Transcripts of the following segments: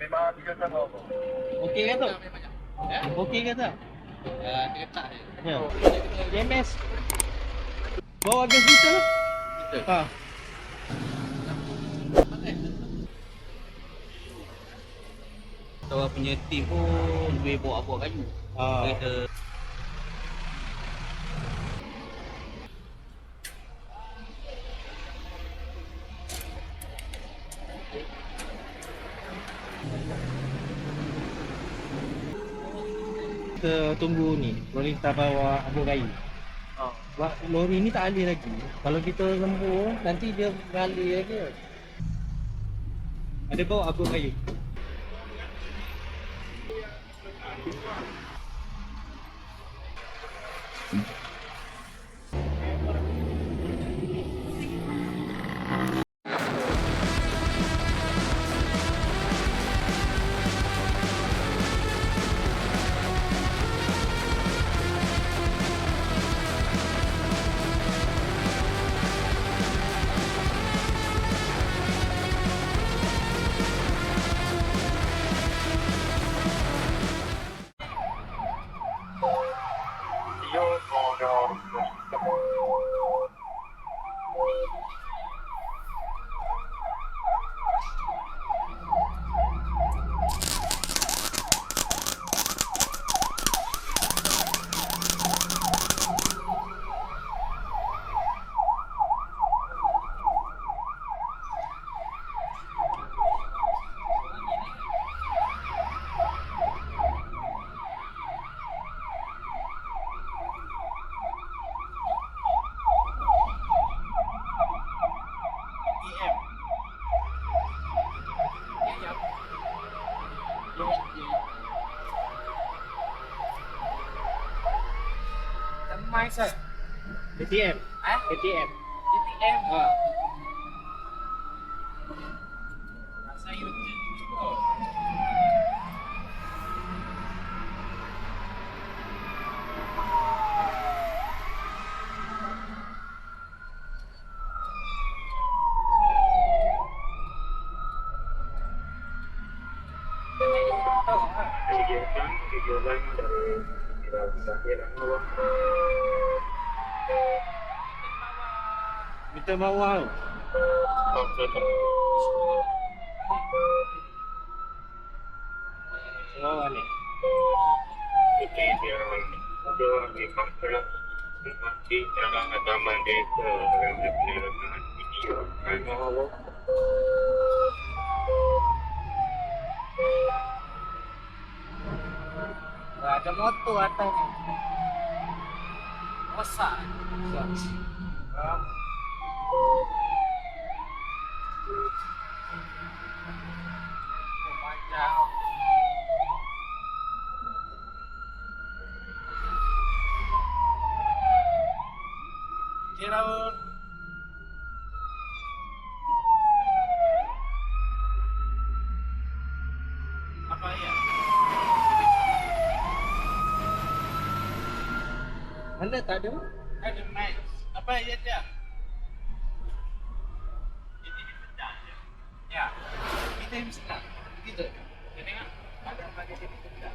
Okey ke tu? Okey ke tak? Dia tak je. Ya. JMS. Bawa gas kita lah. Ha. Kita punya team pun lebih bawa kayu. Kereta Kita tunggu ni, perintah bawa abu kayu. Lori ni tak alih lagi. Kalau kita lembur, nanti dia mengalir lagi. Ada bawa abu kayu. Mai sir. ATM. ATM. ATM. Ha. Saya urgent juga. Minta bawah tu. Bawah ni. Ada motor atas ni. Rosak. Panjang. Kiraun. Apa ya? Anda tak ada? Ada mic. Apa ya dia? Ini pecah je. Ya. Kita yang sedang. Gitu. Jadi kan ada pakai sini pecah.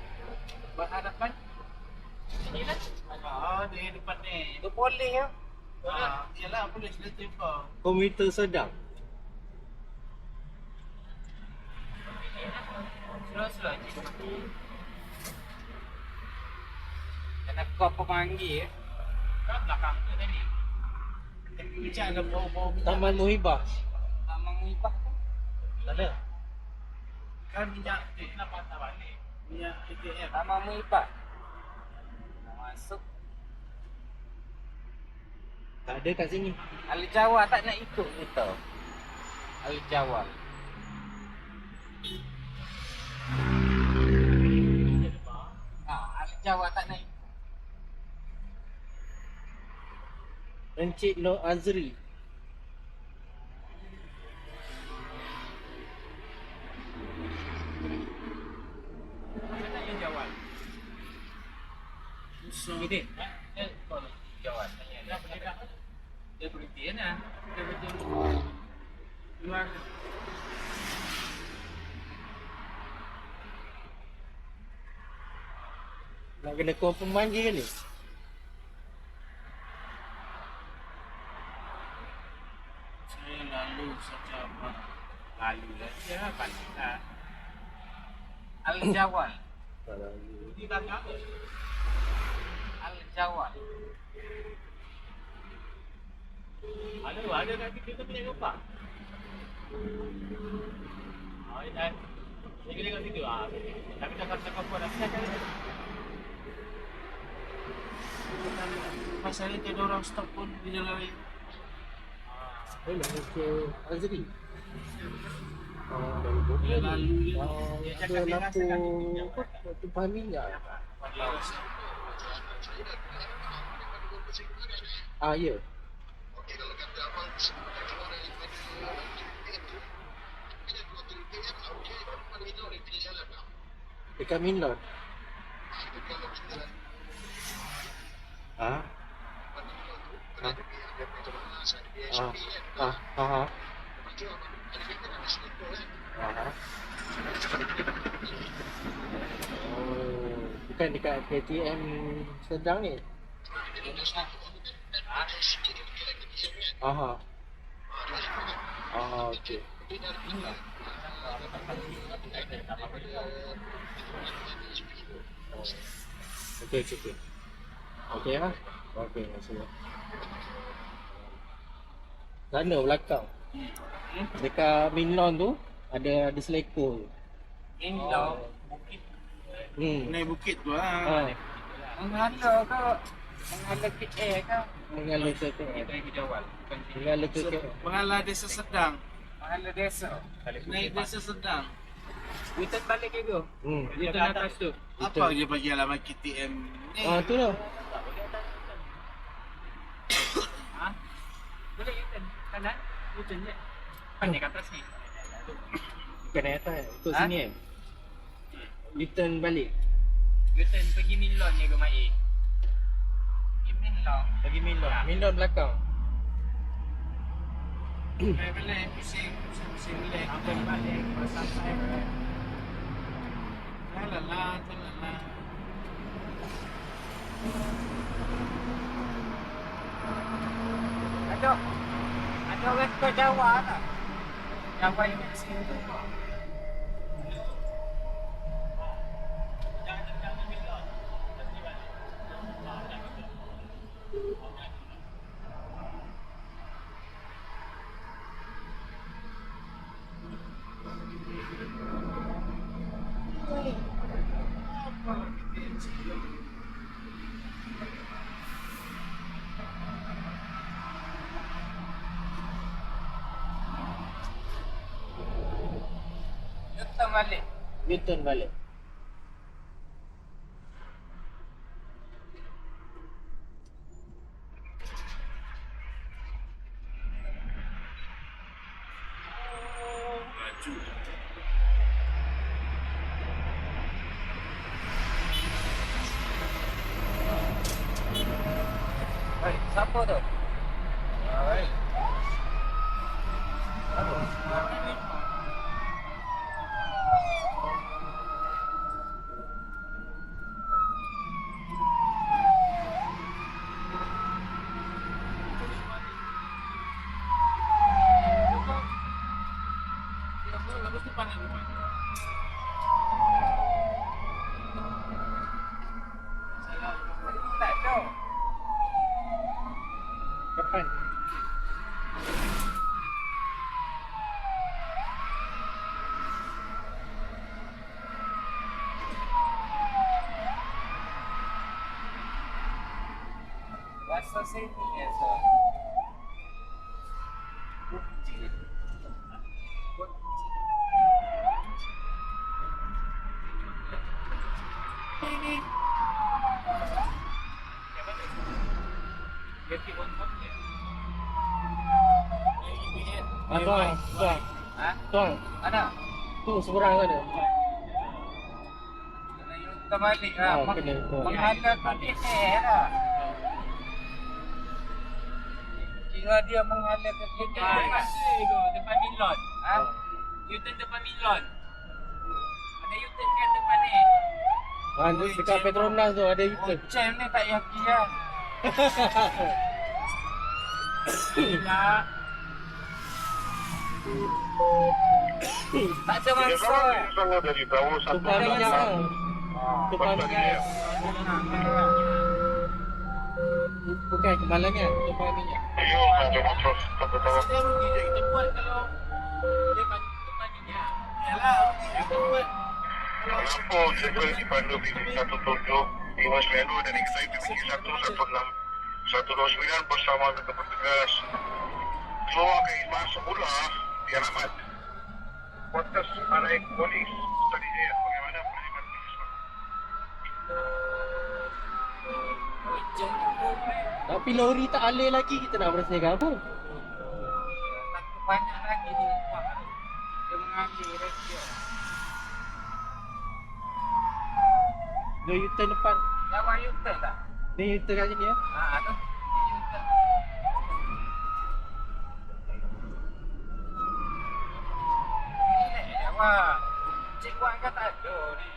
Buat hadapan. Ini lah. Oh, di depan ni. Itu boleh ya? Yalah, boleh sudah tiba. Komputer sedang. Sudah je. Kena kau pemanggil. Kau belakang tu tadi. Macam ada bau-bau. Taman Muhibah. Taman Muhibah tu. Tak ada. Kan minyak tu nak patah balik. Minyak ATM. Taman Muhibah. Masuk. Tak ada kat sini. Ahli Jawa tak nak ikut kita. Ahli Jawa. Ahli Jawa tak nak ikut. Encik Nur Azri. Mana yang jawab? Ini. Dia boleh jawab. Dia boleh tak? Dia berhenti ya. Dia betul. Luar. Nak kena confirm lagi ke ni? Saya lalu saja Pak. Lalu saja pastilah. Al-Jawal. Di belakang apa? Al-Jawal. Ada kat kita punya gempak. Dah. Saya kena kat situ. Tapi dah cakap apa dah. Pasal itu ada orang stop pun di jalan lain. Nak ke Azri? Dia lalu dia. Dia Ada cakap dia rasa kat situ. lampu lampu pahami tak? Ya. Dekat Minlon. Ah. Oh, bukan dekat KTM Sedang ni. Aha. Okey. Okey. Okey lah. Okey, maksudnya. Sana belakang. Dekat Minlon tu ada selekor. Minlon. Naik bukit tu lah. Ha. Menghala ke? Menghala KL ke? Mengalir ke Kita yang Jawal. Mengalir ke Pengalah Desa Sedang. Menghala desa. Naik Desa Sedang. Kita balik ke go? Kita atas tu. Apa dia bagi alamat KTM ni? Tu lah. Ha? Boleh U-turn kanan? U-turn je. Pandai kat atas ni. Bukan naik atas. Untuk Ha? sini kan. U-turn balik. U-turn pergi Minlon ni go mai. Pergi Minlon. Pergi Minlon. Minlon belakang. Balik pusing balik. Apa balik pasal saya. Jalan lah. Ada orang ke Jawa tak? Jawa yang kat sini tu. U-turn balik. U-turn balik. Laju. Hei, siapa tu? Hei. Lepas tu pandai rumah. Tak ada. Kapan? Rasa sini ya, so. Tuang. Ha? Tuang. Mana? Tu seberang sana. Kena U-turn balik lah. Kena. Menghala ke KL lah. Kira dia menghala ke KL. Depan Minlon. Ha? U-turn depan Minlon. Ada U-turn kan depan ni. Dekat Petronas tu ada U-turn. Jam ni tak yakin lah. Tidak. Tak ada Ya, masa. kalau sana dari bawah satu Tumpah minyak lah. Tumpah Pasal minyak. Bukan kemalangan. Tumpah minyak. Ayo, coba terus satu tahun. Dia rugi je kita buat kalau dia depan minyak. Yalah, rugi je kita buat. Lampu segel dipandu bidik 17 Dimas Melu dan XIP bidik 116 129 bersama dengan petugas keluar ke masuk pula di alamat Potas Malaik Polis Tadi Jaya. Bagaimana penerimaan polis? Tapi lori tak alih lagi, kita nak bersihkan apa? Takut banyak lagi dia buat. Dia mengambil dia. Dia U-turn depan. Jawab U-turn tak? Dia U-turn kat sini ya. Tu. Dia U-turn. Ni jawab. Cik Wan kan tak ada ni.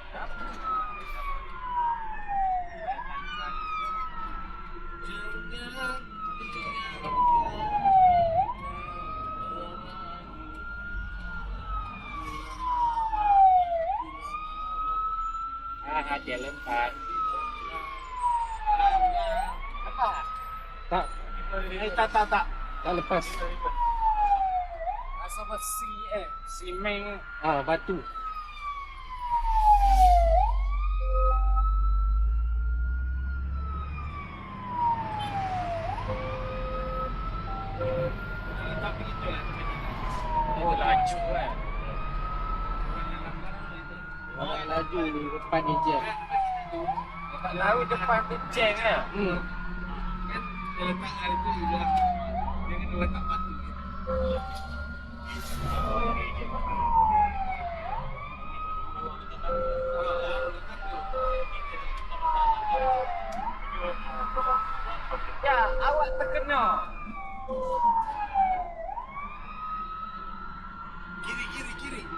Dia lempar. Apa? Tak, Tak. tak lepas. Asal besi simeng. Batu. Tak begitu lah. Oh, laju kan. Orang laju depan ni je. Tak tahu depan tu jeng kan. Kan dia letak hari tu dia bilang dia kena letak batu. Ya, awak terkena.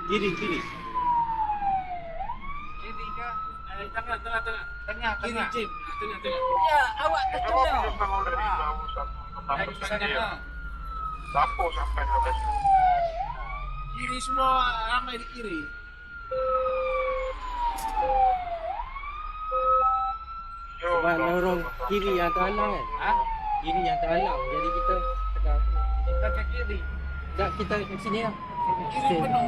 Kiri. Kiri. Kiri ke? Tengah. Tengah. Kiri Jim. Tengah. Ya, awak Coba terkena. terus bangun dari bawah satu Lagi ke sana ke? Lampu sampai ke atas. Kiri semua ramai di kiri. Sebab lorong kiri yang terhalang kan. Kiri yang terhalang. Jadi kita tengah. Kita ke kiri. Tak, kita kat sini lah. Kiri penuh.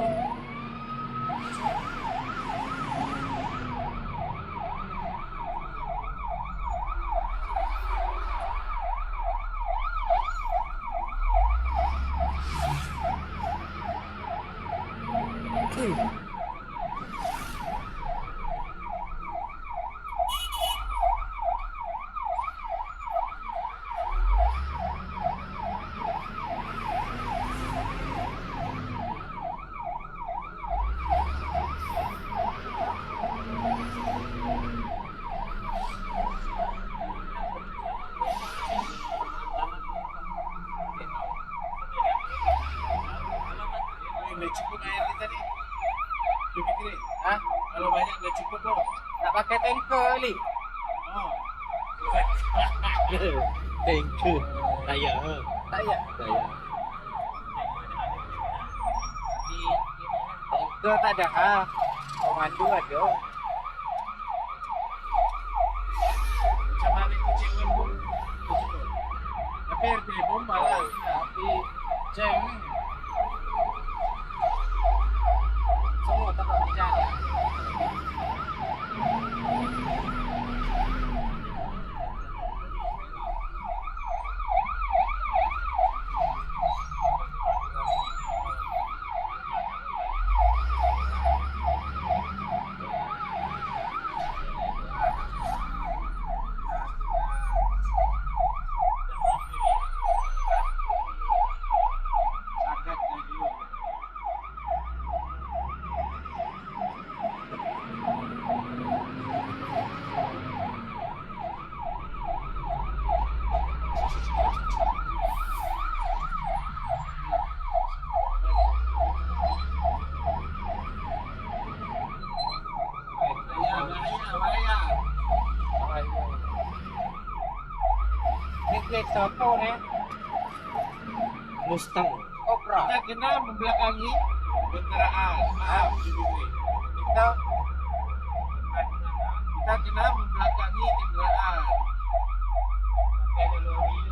Dah cukup air kita ni. Dia fikir kalau banyak dah cukup kok. Nak pakai tanker ni. Oh. Tanker. Tak payah. Tak ya. Tak payah. Tanker tak ada komando ada. Macam mana kucing lembut. Tapi RP bomba lah. Tapi jeng ni. Semua tempat berjalan. kereta apa ni? Mustang. Cobra. Kita kena membelakangi kendaraan. Kita kena membelakangi kendaraan.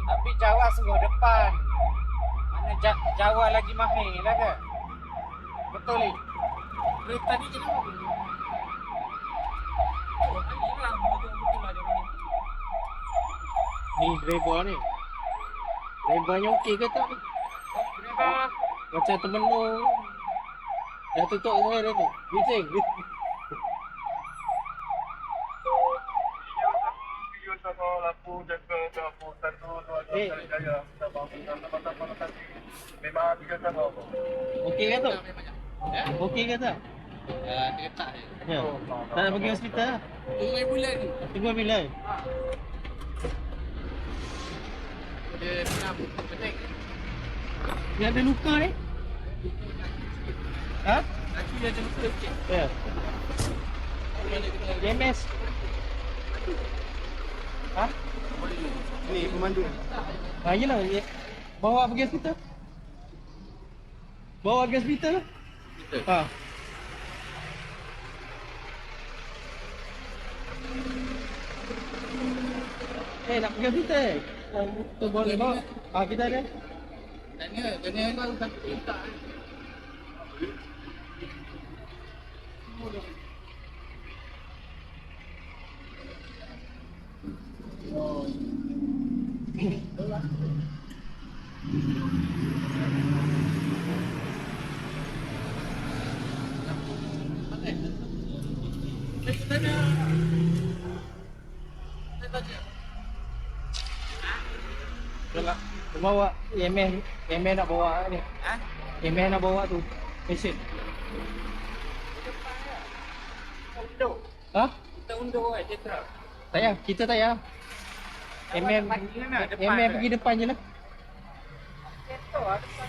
Tapi Jawa sungguh depan. Mana Jawa lagi mahir lah ke? Betul ni. Kereta ni kenapa? Ni driver ni. Drivernya okey ke tak ni? Macam temen lu. Dah tutup saya dah tu. Bising. Eh. Okey ke tu? Okey ke tak? Dia tak je. Ya. Tak nak pergi hospital lah. Tunggu bulan ni. Tunggu bila? Dia senam. Penting. Dia ada luka ni? Ha? Aku dia ada luka sikit. Ya. MS. Ha? Ni pemandu. Ha, yelah. Bawa pergi hospital. Bawa pergi hospital lah. Ha. Nak pergi hospital. Tu boleh bawa. Ha, kita ada. Tanya kau satu tak. Bawa EMS nak bawa ni. Ha? EMS nak bawa tu. Patient. Undur. Ha? Kita undur aja terus. Tak payah, kita tak payah. EMS pergi depan je lah. Kereta depan.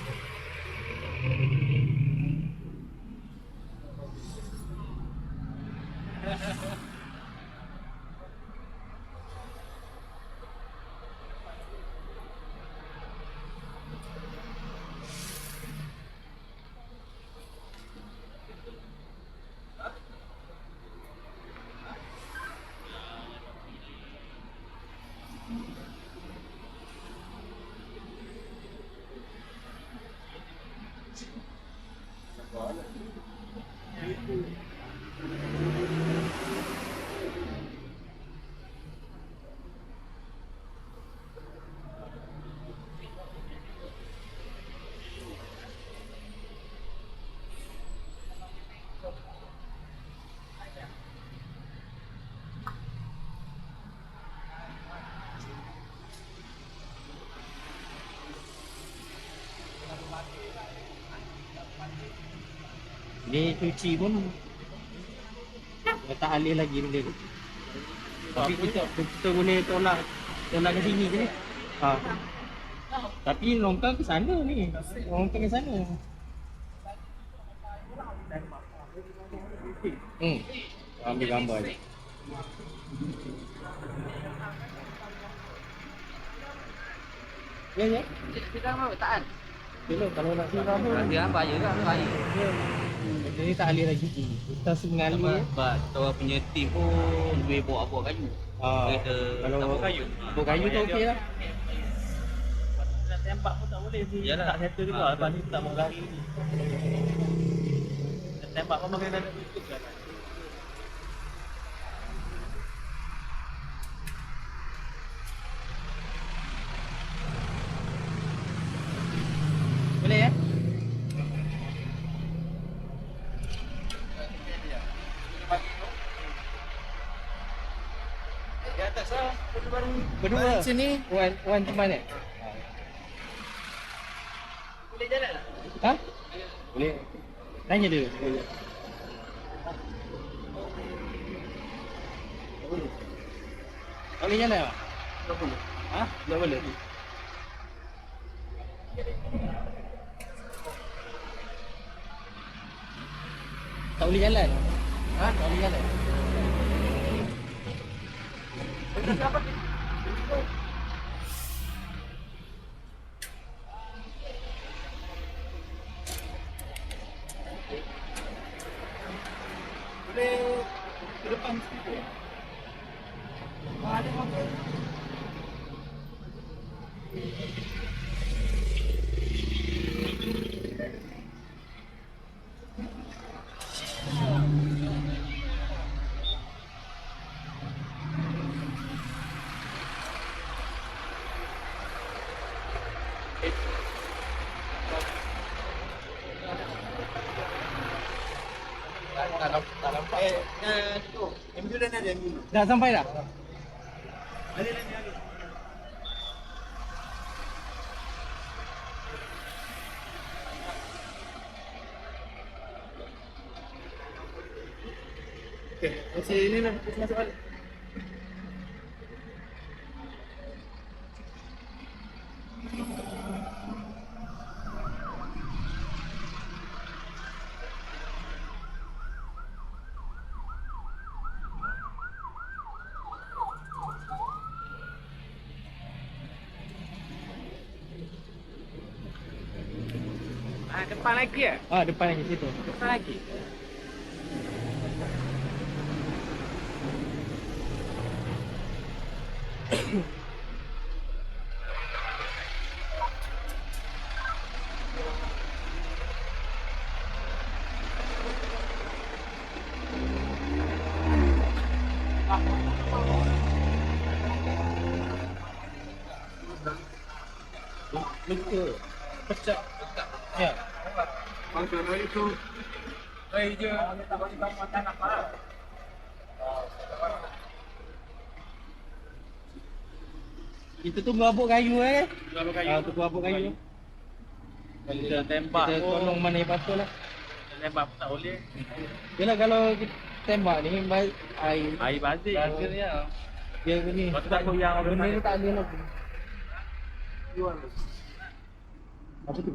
Dia cuci pun dia tak alih lagi benda tu. Tapi kita boleh tolak ke sini je ni. Ha. Tapi longkang ke sana ni. Longkang ke sana. Ambil gambar je. Ya. Kita mau tahan. Belum kalau nak siram pun. Dia apa je kan baik. Jadi tak alih lagi. Kita sengali. Sebab kita punya tim pun lebih bawa kayu. Kereta Kalau kayu. bawa kayu tu okey lah. Nak tembak pun tak boleh sih. Yalah. Tak settle juga. Lepas ni tak mau lari ni. Nak tembak pun makin ada tutup kan. Boleh ya? Di atas lah. Berdua. Sini. Wan teman ni. Boleh jalan tak? Ha? Boleh. Tanya dia. Tak boleh jalan tak? Tak boleh. Ha? Tak boleh. Tak boleh jalan. Ha? Tak boleh jalan. boleh ke depan situ. Ada apa? Tak nampak. Itu. Ambulans ada ambulans. Dah sampai dah? Ada lagi ada. Okey, masih ini nak masuk balik. Depan lagi ya? Ah, depan lagi situ. Depan lagi. Luka. Pecah. Ya. Masa hari tu je. Kita tunggu abuk kayu Tunggu kayu. Ah, tunggu abuk kayu. Kita tembak Kita pun. tolong mana yang patut lah. Tembak pun tak boleh. Yalah kalau kita tembak ni baik air. Air balik. Akhirnya dia ni. Lepas tu tak goyang apa Benda ni mana. tak ada lagi. Apa tu?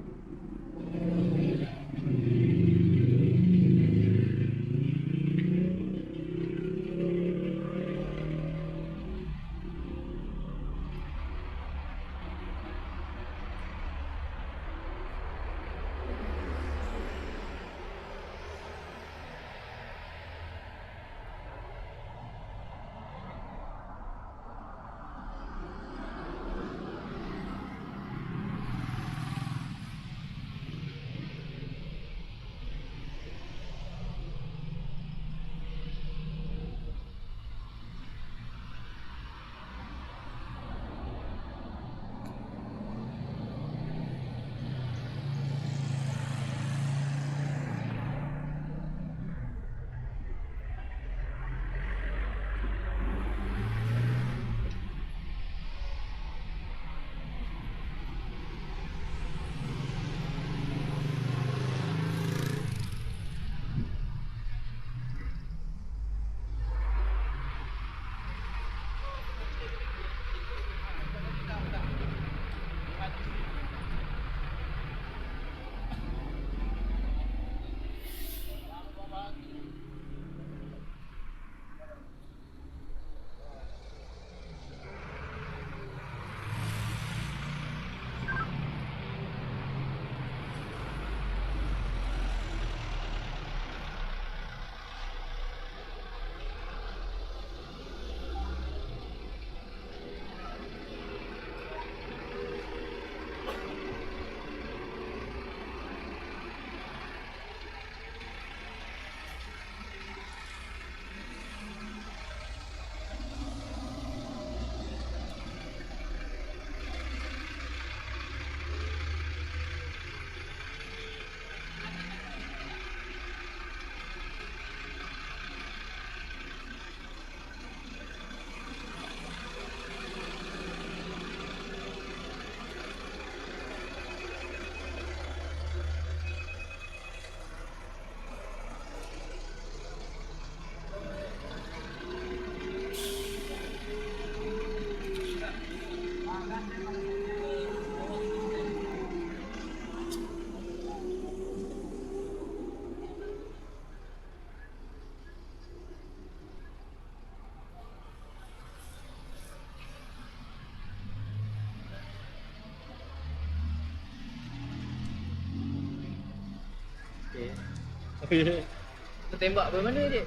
Kita tembak ke mana dia?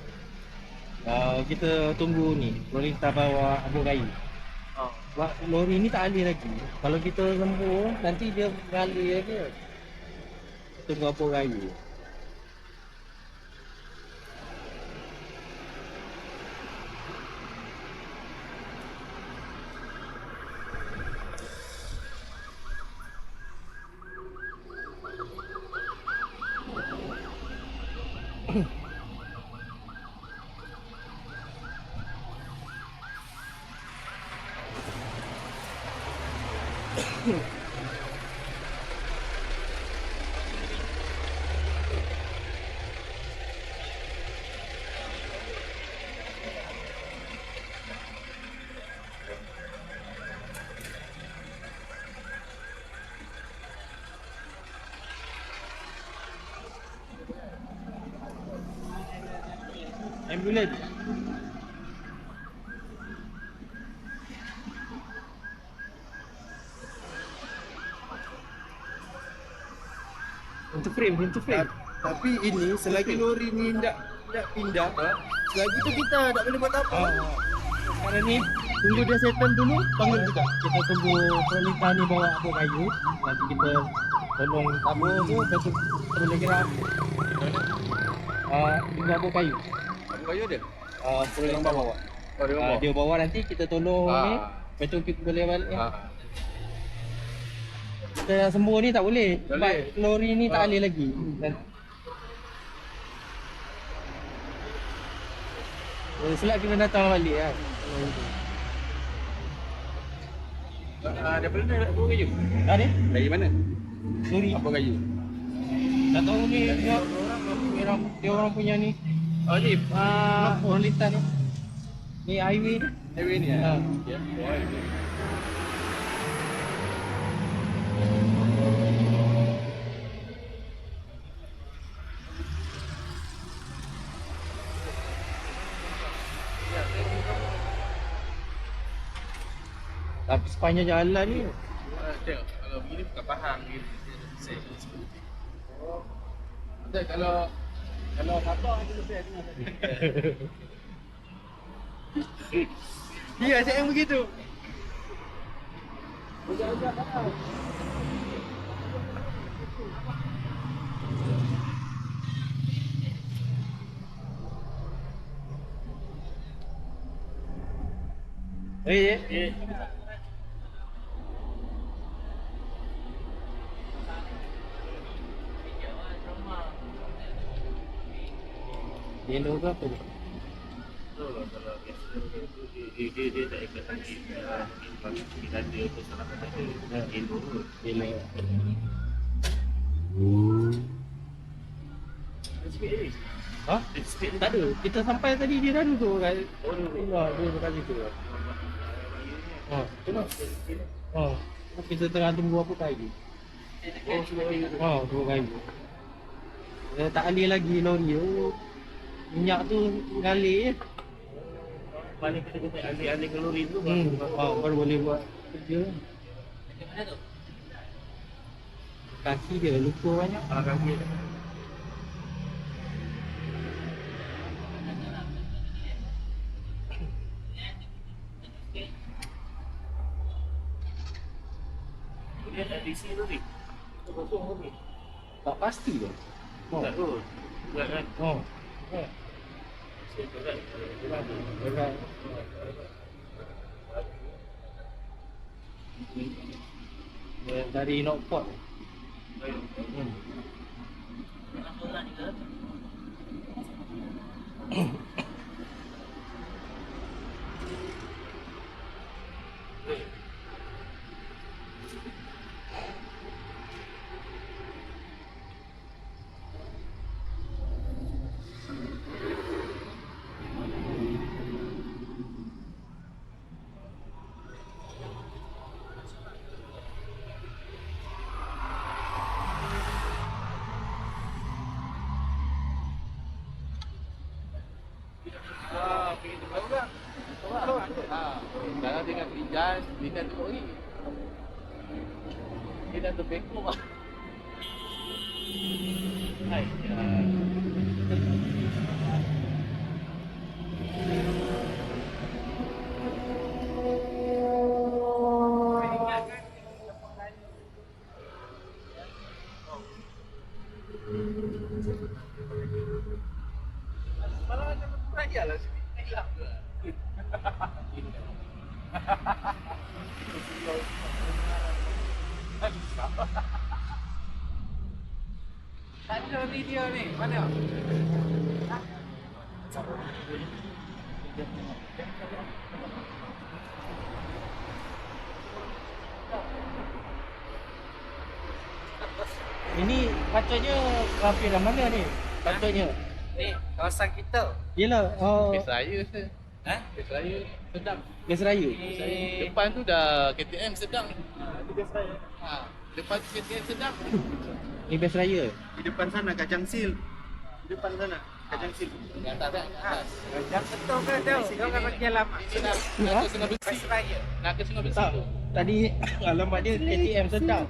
Kita tunggu ni perintah bawa abu kayu. Lori ni tak alih lagi. Kalau kita lembu nanti dia mengalir dia. Tunggu abu kayu. Ambulans. Untuk frame. Tapi ini selagi lori ni tak pindah, selagi tu kita tak boleh buat apa. Sekarang ni tunggu dia settle dulu, panggil juga. Kita tunggu perintah ni bawa abu kayu. Nanti kita tolong tamu tu, betul boleh gerak. Tunggu abu kayu. Abu kayu dia? Perintah bawa. Oh, dia bawa. Dia bawa nanti kita tolong ni. Betul kita boleh balik. Kita nak sembuh ni tak boleh. Tak Sebab boleh. lori ni tak alih lagi. Selak kena datang balik kan. Daripada mana abu kayu? Ni? Dari mana? Lori. Abu kayu. Tak tahu ni dia orang punya ni. Oh ni, Orang lintas ni. Ni highway ni. highway ni Ha. Ya. Tapi sepanjang jalan ni Tengok, kalau begini bukan faham gitu. Betul, kalau sabar kita lebih tengah tadi. dia saya yang begitu. Yellow ke apa tu? Kalau dia tak ikhlas lagi. Kita ada kesalahan ada. Elok kot. Yellow. Ha? Tak ada. Kita sampai tadi dia dah duduk kat duduk kat situ. Tengok. Kita tengah tunggu apa kayu. Tunggu kayu. Dia tak alih lagi lori tu. Minyak tu mengalir. Mana kita kena alih-alih ke lori tu Baru boleh buat kerja. Kaki dia luka banyak. kaki dia. Dia tak di sini tu ni. Kosong tu ni. Tak pasti ke? Tak tu. Berat kan? Berat. Berat. Dari Knockport. Kalau dengan Lijan, Lijan tu ni. Dia dah terbengkok lah. Hai. Biarlah sini. Hilang ke. Tak ada video ni. Mana? Ini patutnya kampung mana ni? Patutnya. Ni kawasan kita. Yelah, Base raya tu. Ha? Base raya sedang. Gas Raya. Depan tu dah KTM sedang. Ha, depan tu KTM sedang. Ni Bas Raya. Di depan sana Kajang Sil. Di depan sana Kajang Sil. Di atas kan? Di atas. Yang betul ke tu? Kau kan bagi alamat. Ini nak ke Sungai Besi. Pasraya. Nak ke Sungai Besi Tak. tu. Tadi alamat dia KTM sedang.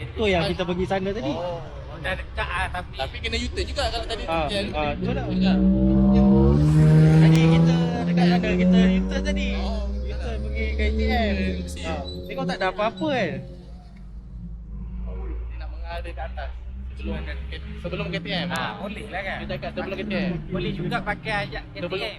Tu yang kita pergi sana tadi. Oh. Dah dekat tapi Tapi kena U-turn juga kalau tadi betul tak? juga. Tadi kita dekat sana kita U-turn tadi. Oh, U-turn pergi KTM. Ah. Tengok tak ada apa-apa kan? Dia nak mengarah ke atas sebelum KTM. boleh lah kan. Dia cakap sebelum KTM. Boleh juga pakai ayat Sebelum, KTM.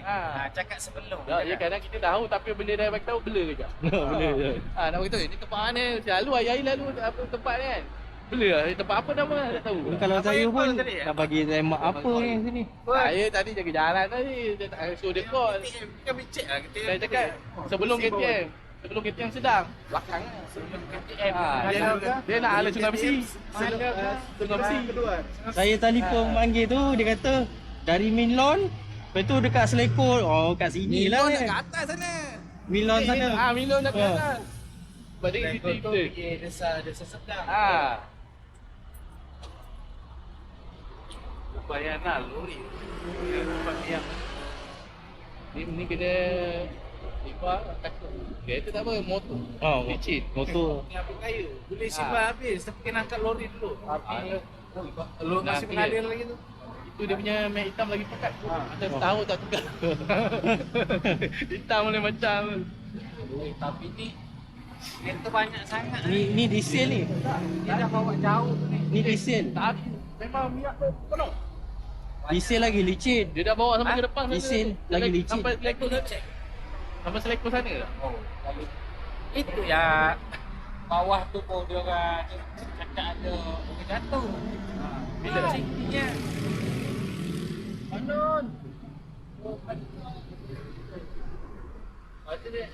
Cakap sebelum. Ya, kadang kita tahu tapi benda dah bagi tahu blur kejap. Boleh je. Nak bagi tahu ni tempat mana? Selalu hari-hari lalu apa tempat ni kan. Blur lah. Tempat apa nama tak tahu. Kalau Apa saya yang pun call tadi? nak bagi remak apa ni sini. Saya tadi jaga jalan tadi. Dia tak suruh dia call. KTM kan becek lah KTM. Saya cakap sebelum KTM. Sebelum KTM sedang. Belakang lah. Sebelum KTM. Dia nak ala Sungai Besi. Sungai Besi. Saya telefon panggil tu dia kata dari Milon. Lepas tu dekat Selekor. Oh kat sini lah Milon kat kan. atas sana. Milon sana. Milon dah kat Ah. atas. Sebab dia Kau tu kita. pergi desa sedang. Lumayan lah lori. Tempat yang ni kena lipat takut. Kereta tak apa, motor. Oh, Licin. motor. Ni apa kayu? Boleh simpan habis tapi kena angkat lori dulu. Lu masih Nanti mengalir dia. lagi tu. Itu dia punya mat hitam lagi pekat. Ada tahu tak tukar. Hitam boleh macam. Tapi ni kereta banyak sangat. Ni diesel ni. Dia dah bawa jauh tu ni. Ni diesel. Tak memang minyak tu penuh. Diesel lagi licin. Dia dah bawa sampai ke depan sana. Diesel lagi licin. Sampai Selekor sana. Sampai Selekor sana. Oh, itu ya bawah tu pun dia orang cakap ada orang jatuh. Bila sininya. Anon. Ada dia.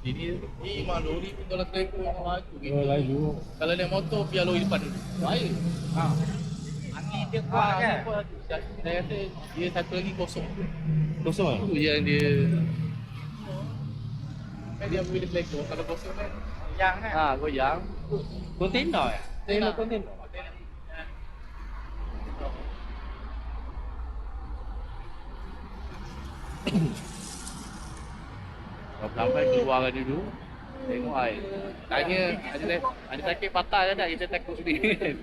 Ini memang lori pun kalau Selekor memang laju gitu. laju. Kalau naik motor biar lori depan dulu. Bahaya. Angin dia kuat kan? Saya rasa dia satu lagi kosong. Kosong ah. Itu yang dia kan dia ambil Selekor kalau kosong kan. Yang kan? Goyang. Kontainer eh? Kontainer. Kontainer. Sampai keluar dulu. Tengok air. Tanya ada sakit patah ke tak? Kita takut sendiri kan.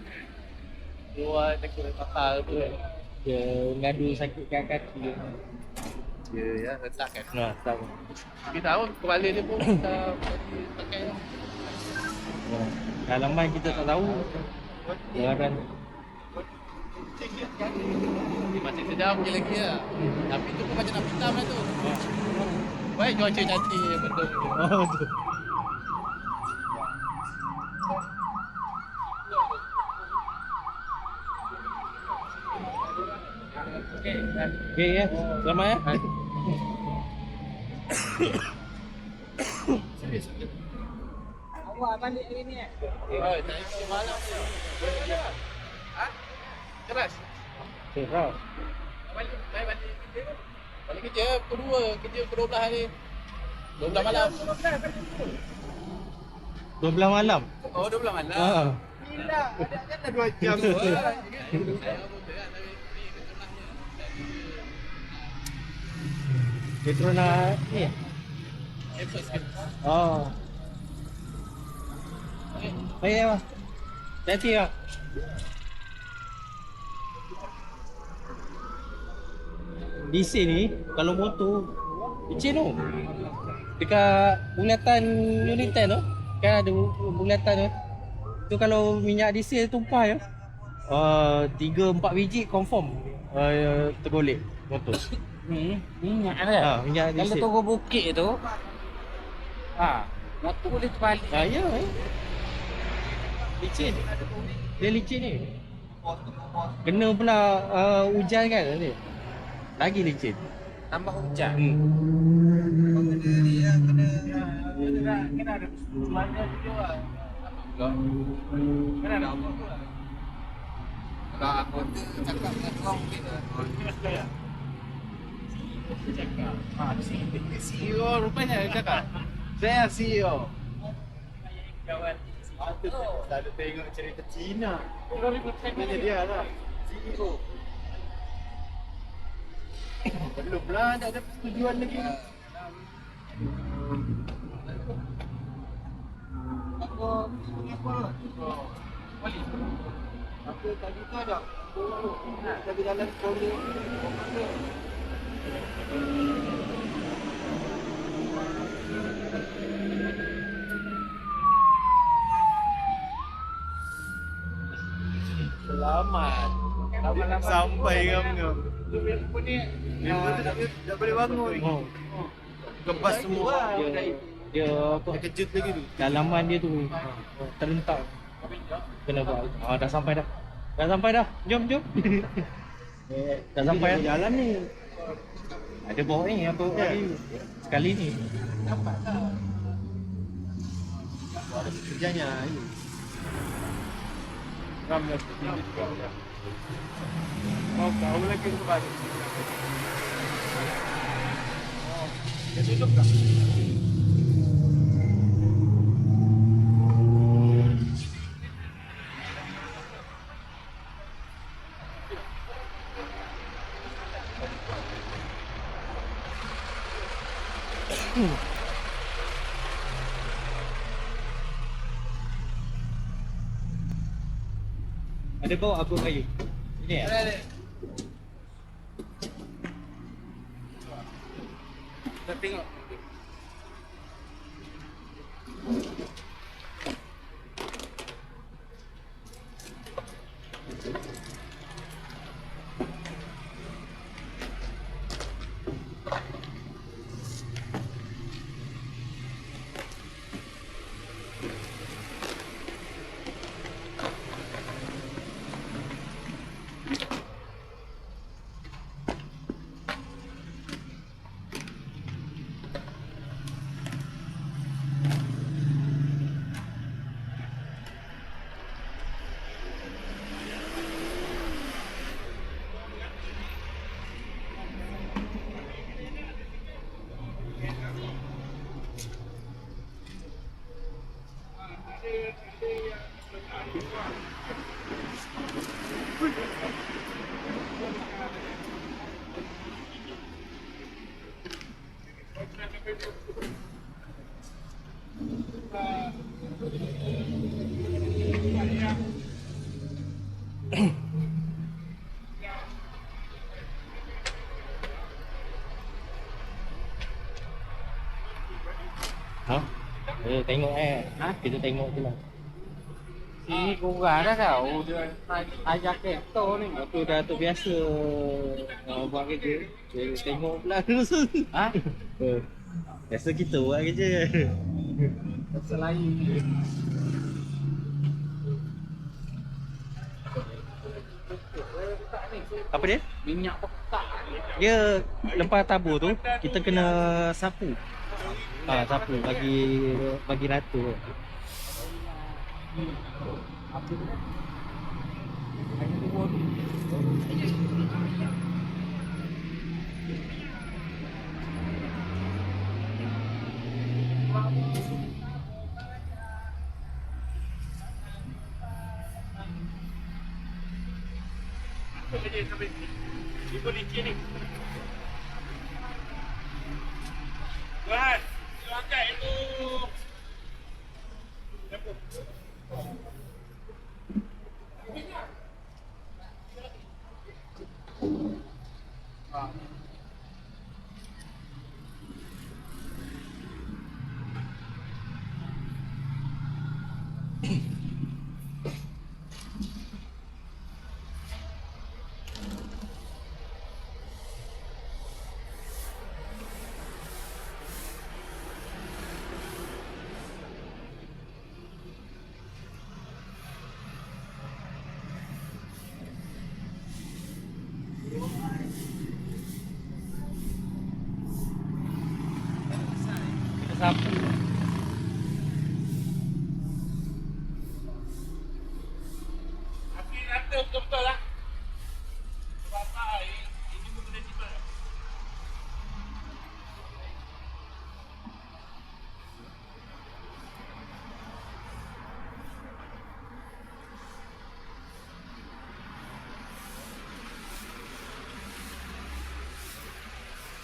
Keluar takut patah tu kan. Dia ngadu sakitkan kaki. Ya ya letak kan. Nah, tahu. Kita tahu kepala dia pun dah pakai. Dalaman kita tak tahu. Jarang. Masih sedap je lagi lah. Tapi tu pun macam nak hitam lah tu. Baik cuaca cantik betul. Oh tu. Okey ya. Selamat ya. Awak balik hari ni Oh, tak ikut malam tu. Ha? Keras. Serap. Balik kerja. Balik kerja pukul 2, kerja pukul 12 hari. 12 malam. 12 malam. Oh, 12 malam. Ha. Gila, ada kan dah 2 jam tu. Petronas ni. Oh. Baik ya. Hati ya. Diesel ni kalau motor licin tu. dekat bulatan Unitan tu kan ada bulatan tu. Tu kalau minyak diesel tumpah ya. 3-4 biji confirm tergolek motor. Minyak ada. Minyak Kalau diesel. turun bukit tu, motor boleh terbalik. Ya. Licin. Dia licin ni. Kena pula hujan kan nanti. Lagi licin. Tambah hujan. Kena ada semuanya juga. Kena ada apa tu? Kalau aku cakap dengan kau mungkin CEO rupanya cakap. Saya CEO. Selalu tengok cerita Cina. Mana dia lah. CEO. Belum lah, tak ada persetujuan lagi. Apa tadi tu ada? Tadi dalam kode. Selamat. Sampai ngam-ngam. Tak boleh bangun. Kebas semua. Dia apa? Kejut lagi tu. Dalaman dia tu terlentak. Kena buat. Dah sampai dah. Dah sampai dah. Jom. Dah sampai dah. Jalan ni. Ada bawah ni apa lagi. Sekali ni. Kerjanya ni. Ramai tinggi juga. Oh, kau lagi ke balik. Dia duduk tak? Ada bawa apa kayu? Ini ya? Ada. Kita tengok. Ha? Tengok kita tengok je lah. Sini kurang dah kau. Dia ajak kereta ni. Aku dah terbiasa buat kerja. Dia tengok pula terus. Biasa kita buat kerja. Selain Apa dia? minyak pekat. Dia lepas tabur tu kita kena sapu. Sapu bagi rata. Ibu licin ni. Tuan, you angkat itu. Kita sapu. Tapi rata betul-betul lah. Sebab apa? Ini pun kena tiba.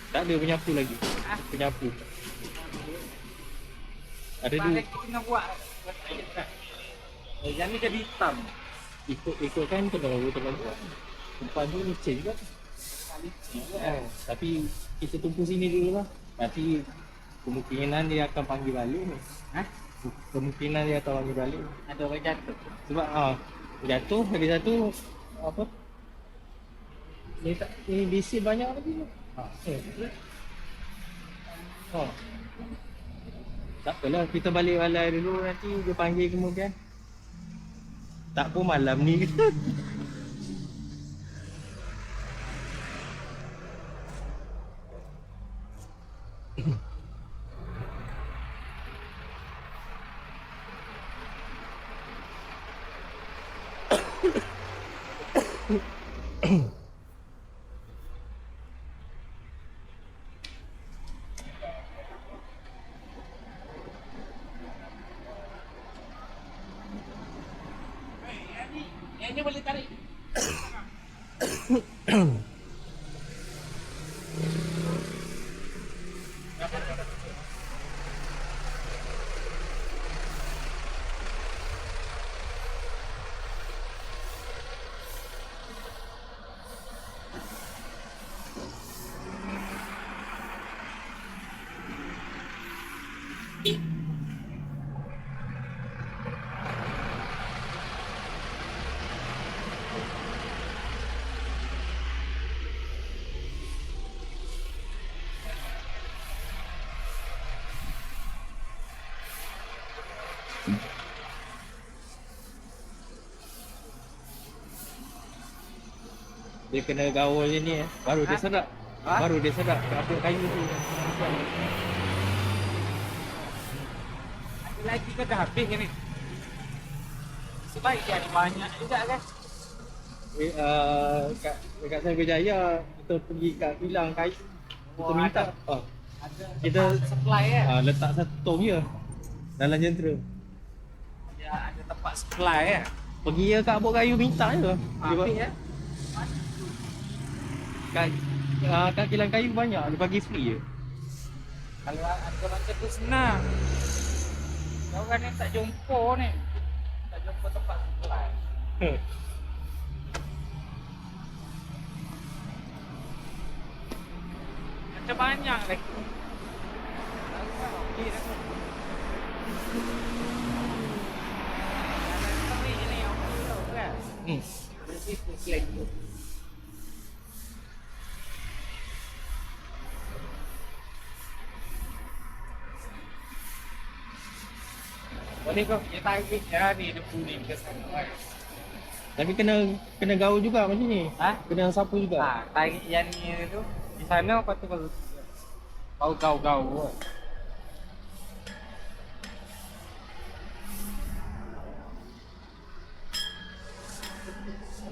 Tak ada penyapu lagi. Penyapu. Ada dua. Balik tu kena buat. Yang ni jadi hitam. Ikut kan kena buat. Umpan tu licin kan. Tapi kita tunggu sini dulu lah. Nanti kemungkinan dia akan panggil balik ni. Kemungkinan dia akan panggil balik. Ada orang jatuh. Sebab jatuh ada satu apa? Ni DC banyak lagi. Tak apalah, kita balik balai dulu, nanti dia panggil kemudian. Tak pun malam ni. Yang ni boleh tarik. Dia kena gaul je ni baru dia sedap. Baru dia sedap kapur kayu tu. Ada lagi ke dah habis ke ni? Sebab dia ada banyak juga kan? Dekat Saya Berjaya kita pergi kat kilang kayu. Kita minta Ada kita supply kan? letak satu tong je dalam jentera. Ada tempat supply kan? Pergi je kat abuk kayu minta je. Ambil ya? Kat kilang kayu banyak, dia bagi free je. Kalau ada macam tu senang. Kau kan ni tak jumpa ni. Tak jumpa tempat supply. Macam banyak lagi. Okey dah tu. Ni yang okey kan? Bersih tu select tu. Boleh kau dia tarik ya ni dia puning ke sana. Tapi kena gaul juga macam ni. Kena sapu juga. Tarik yang ni tu di sana lepas tu baru gau-gau.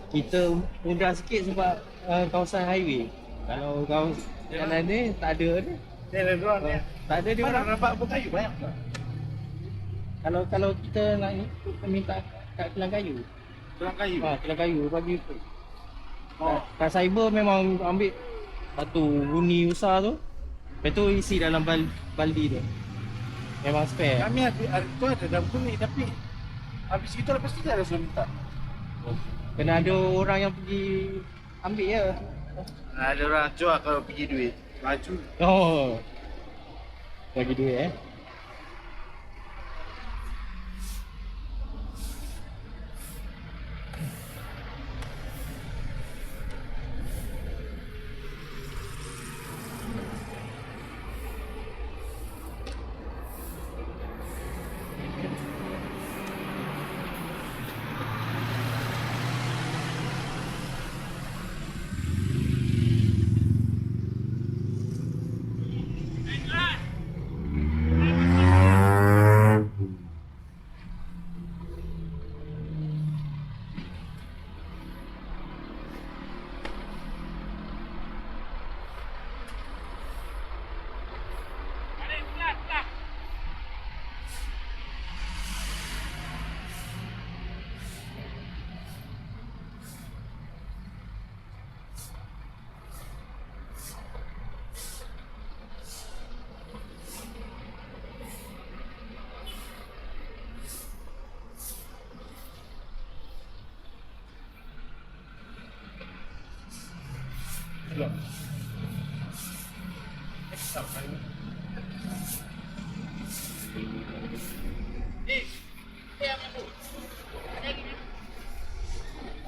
Kita mudah sikit sebab kawasan highway. Kalau kau jalan ni tak ada ni. Dia ada dua ni. Tak ada dia Mana orang. nampak pun kayu banyak tak? Kalau kita nak ni kita minta kat kilang kayu. Tulang kayu. Kilang kayu bagi tu. Kat cyber memang ambil satu huni besar tu. Lepas tu isi dalam baldi tu. Memang spare. Kami ada tu ada dalam kuning tapi habis itu lepas tu dia ada suruh minta. Kena ada orang yang pergi ambil je. Ada orang jual kalau pergi duit. Baju. Oh. Bagi duit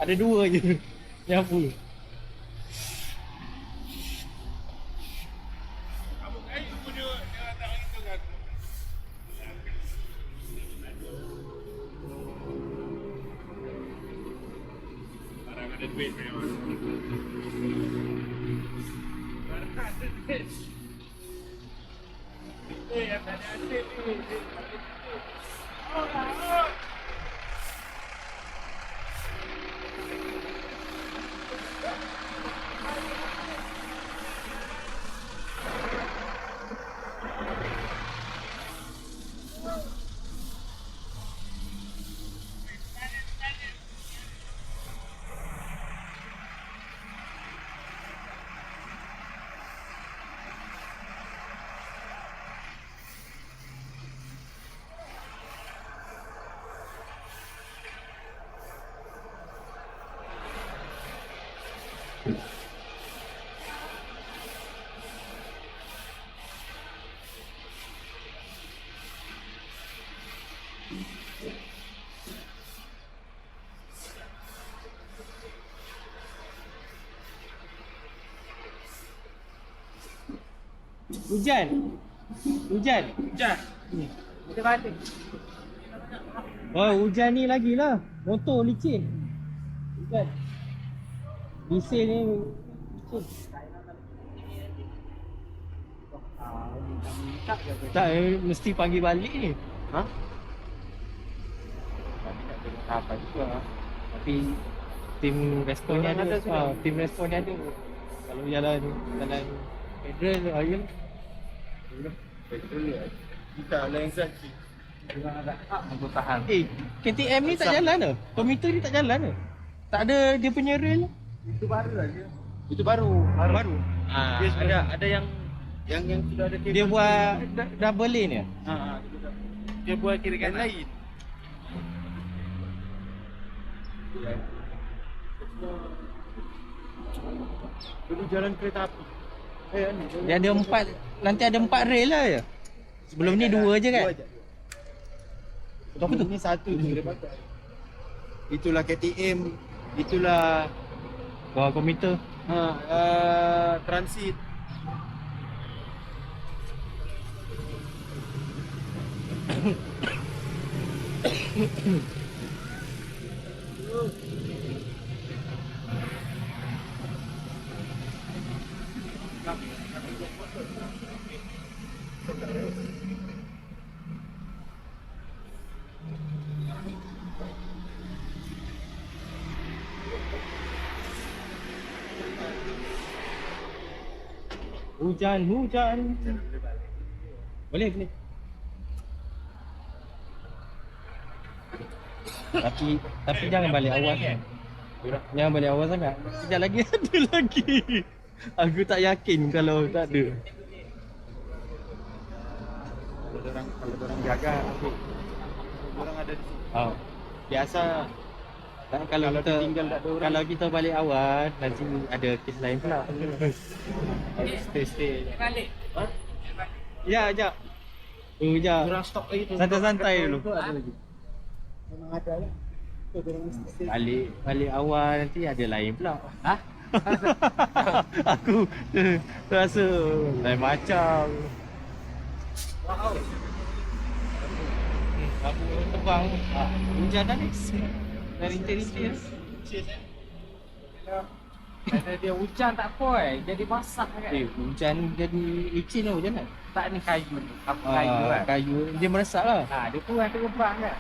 ada 2 je. Yang full. Hujan. Hujan. Hujan. Kita balik. Oh, hujan ni lagi lah. Motor licin. Hujan. Diesel ni licin. Tak, mesti panggil balik ni. Ha? Tapi nak tengok apa juga. Tapi tim respon ni Orang ada. ada sudah. Tim respon ni ada. Kalau jalan federal ayun. Betul ya. Kita lah yang sakit. Orang ada hak untuk tahan. KTM ni tak jalan ke? Komuter ni tak jalan ke? Tak ada dia punya rail. Itu baru aja. Itu baru. Baru. Dia sudah ada yang sudah ada Dia buat double lane ya? dia buat kiri kanan lain. Dulu jalan kereta api. Dia ada 4, nanti ada 4 rail lah ya? Sebelum ni 2 je kan? Dua je. Apa tu? Ini satu je dia pakai. Itulah KTM, itulah Wah, komuter. transit. Hujan. Boleh. Tapi jangan balik awal kan. Jangan balik awal sangat. Sekejap lagi ada lagi. Aku tak yakin kalau tak ada. Kalau orang jaga nanti orang ada di sini. Biasa Kalau Kalau kita tinggal tak ada orang. kalau kita balik awal nanti ada kes lain pula. Stay. Balik. Ya, jap. Jap. orang stok lagi tu. Santai-santai dulu. Tu ada lagi. Memang ada lah. Tu orang mesti Balik awal nanti ada lain pula. Ha? Aku rasa lain macam. wow. Aku terbang. Hujan dah ni. Dari interior. Ada dia hujan tak apa jadi basah kan. Hujan jadi licin lah hujan kan? Tak ni kayu ni. Apa kayu kan. Kayu dia meresap lah. Dia kurang terbang kan.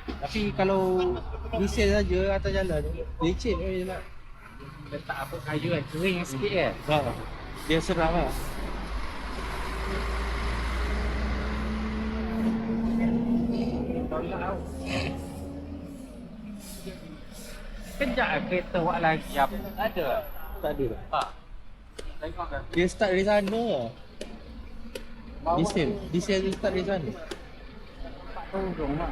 Tapi kalau diesel saja atas jalan licin je lah. Letak apa kayu kan kering sikit kan. Dia seram lah. Kejap kereta buat lagi apa tak ada. Tak ada. Tak. Tengok kan. Dia start dari sana. Diesel dia start dari sana. Tak turun lah.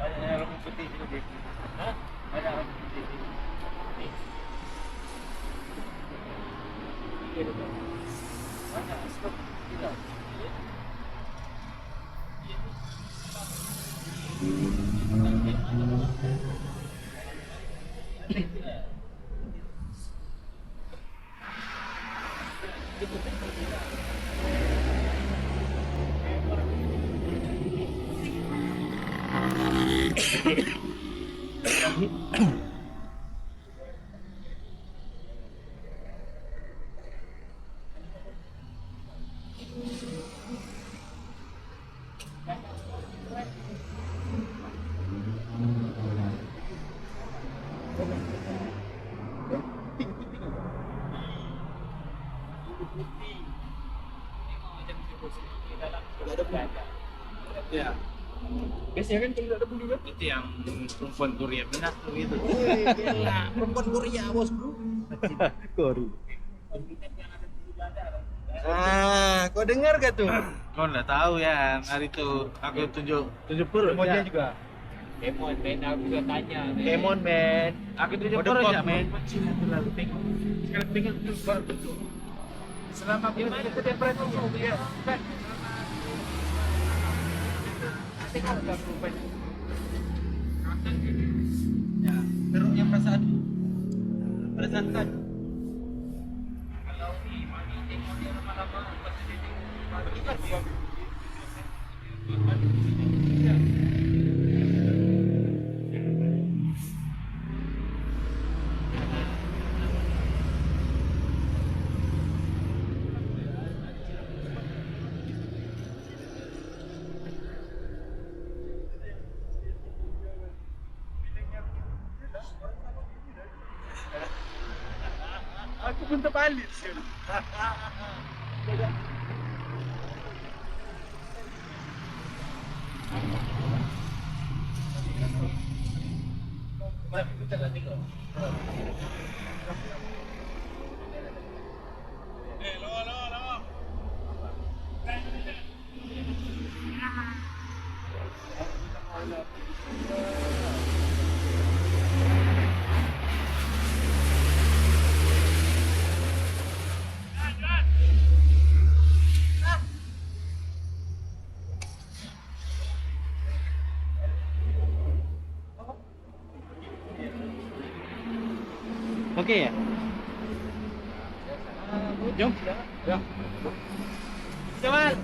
Banyak yang rambut putih juga dia. Hah? Banyak rambut putih. Banyak stop tidak. Ya. Biasanya kan kalau ada bulu kan. Itu yang perempuan Korea minat tuh gitu. Gila, perempuan Korea bosku. Korea. Ah, kau dengar gak tuh? Kau nggak tahu ya, hari itu aku tunjuk perut Kemonnya ya. juga. Kemon, men, aku juga tanya. Kemon man. Aku tunjuk Kode perut kod, ya, men. men. Cina terlalu tengok. Sekarang tengok tuh baru betul. Selama Gimana kita dia berani dia? Kan. Tengok tak rupanya. Ya, teruknya perasaan. Perasaan kan. Kalau ni mami tengok dia lama-lama pasti dia mati kan dia. aku pun terbalik sih. Okey ya? Jom. Ya. Jamal.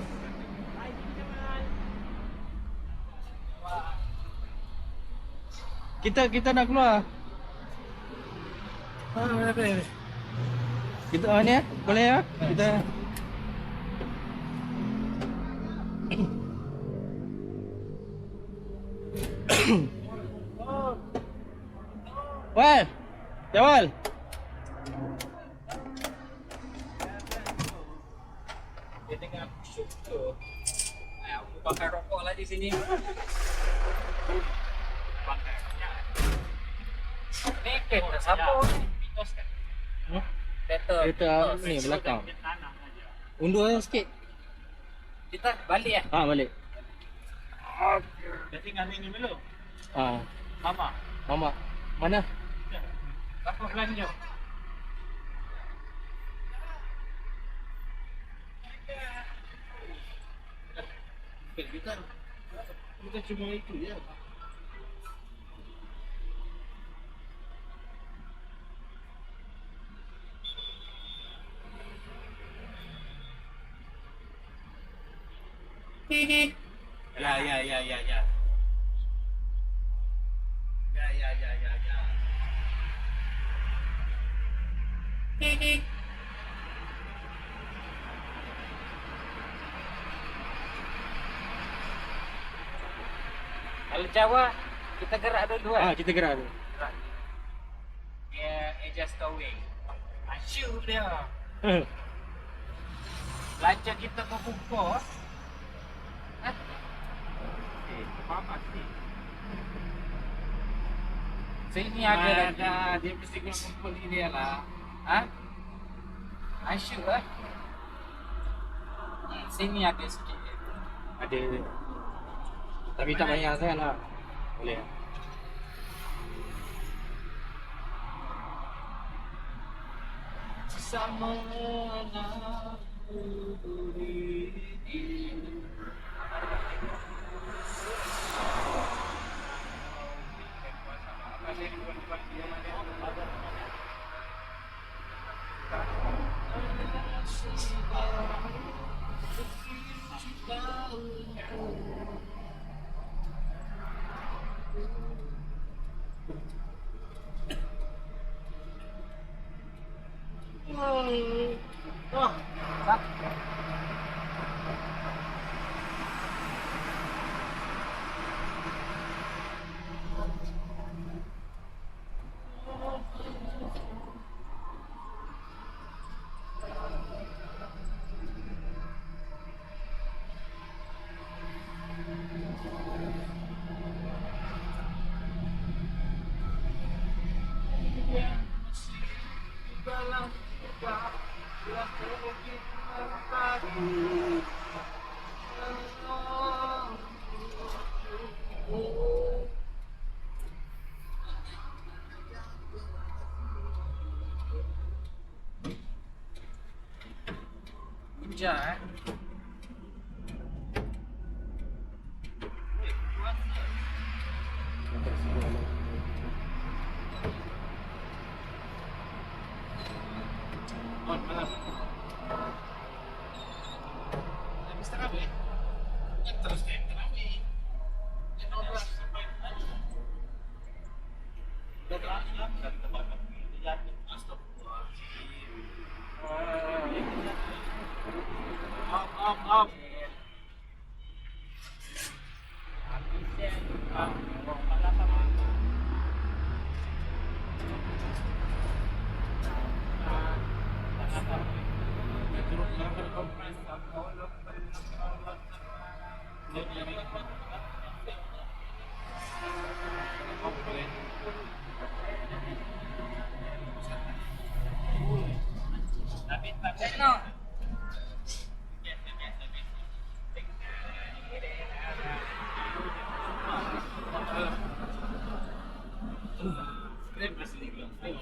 Kita nak keluar. Kita ni ya? Boleh ya? Kita Wal. Jamal. Dia tengah shoot tu. Aku bakar rokok lah di sini. Ni kereta siapa ni? Mitos kan? Kereta ni belakang. Undur aja sikit. Kita balik ya? Balik. Dah tinggal ni belum? Mama. Mama. Mana? Apa belanja? Kita cuma itu ya. Ya, ya, ya, ya, ya. Ya, ya, ya, ya, ya. Kalau Jawa kita gerak dulu kan. Kita gerak dulu. Dia adjust towing. Asyuk dia. Eh, Lancar kita ke Kukuh. Mamat ni. Sini ada lagi. Ada, dia mesti guna kumpul ni dia lah. Ha? Asyuk lah. Sini ada sikit. Ada. Tapi tak banyak sangat lah. Boleh. Sama aku berdiri. Hujan On malam. Habis terawih. Yang terus kayak terawih. Yang 12 sampai dah jam dah tempat dia jatuh. Astagfirullahaladzim. Up. Tekno.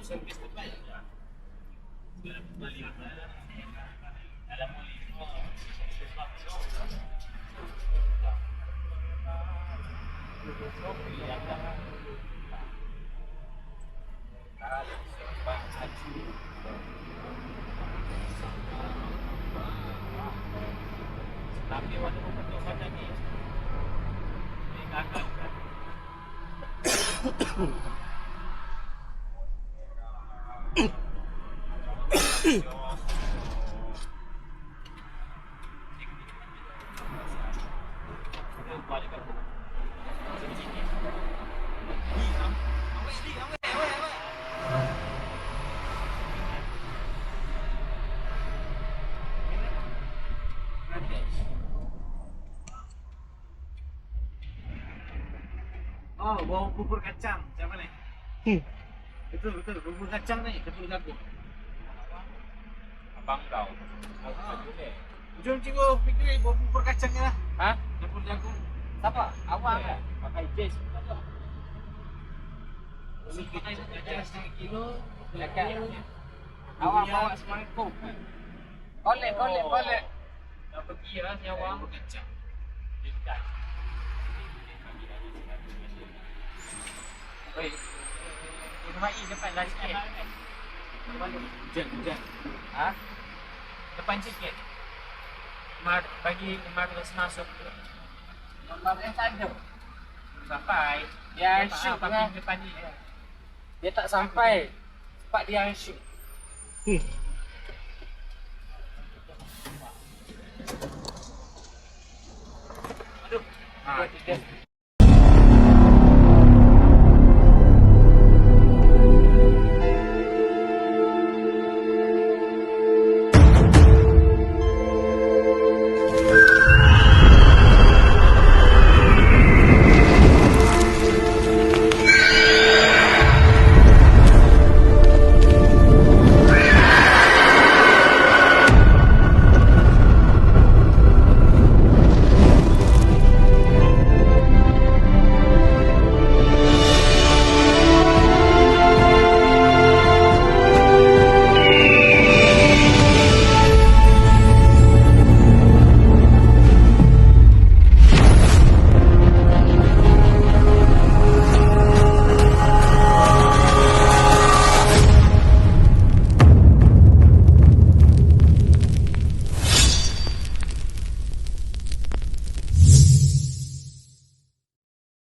Servis terbaik. Tapi walaupun betul macam ni, ini gagal kan? Oh, bau bubur kacang. Macam mana? Betul. Bubur kacang ni, tepung jagung. Abang kau. Jom cikgu fikir bau bubur kacang ni lah. Ha? Tepung jagung. Siapa? Awang kan? Pakai jas. Sikit aja setengah kilo. Dekat. Awang bawa semangkuk. Kolek. Dah pergi lah si awang. Bubur kacang. Wei. Rumah I depan lah sikit. Hujan. Ha? Depan sikit. bagi Marcus masuk. Nomor saja. Sampai. Dia shoot Tapi lah. depan ni. Dia tak sampai. Cepat dia shoot. Aduh. Ha, dia